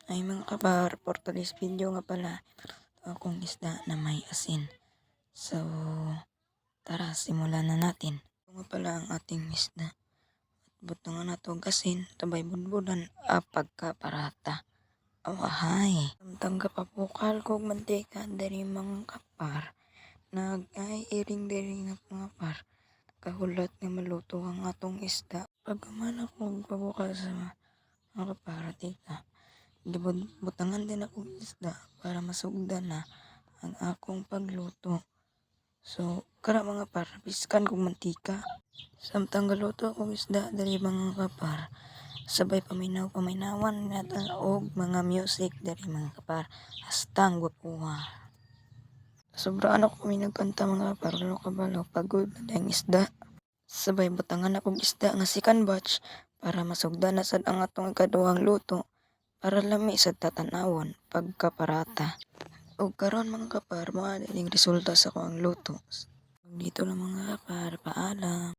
Ay mga kapar, for today's video nga pala, akong isda na may asin. So, tara, simulan na natin. Ito nga pala ang ating isda. Butangan na ito asin, tabay budbudan, pagkaparata. Awahay. Samtang kapapukal kog mantika, dari mga kapar. Ay iring dari nga mga par. Kahulat nga maluto ang atong isda. Pagkaman akong pabukal sa mga kapar, tika. Butangan din akong isda para masugdan na ang akong pagluto. So, kara mga par, piskan kong mantika. Samtang galuto akong isda dari mga kapar, sabay paminawan natin og mga music dari mga kapar. Hastang gwapuha. Sobraan ako kami nagkanta mga kapar, lalo kabalo, pagod na dahing isda. Sabay butangan akong isda nga second batch para masugdan na sad ang atong ikaduhang luto. Para lami sa tatanawon pagkaparata. O karon mga kapar, mo ang resulta sa ko ang luto. Dito lang mga kapar, paalam.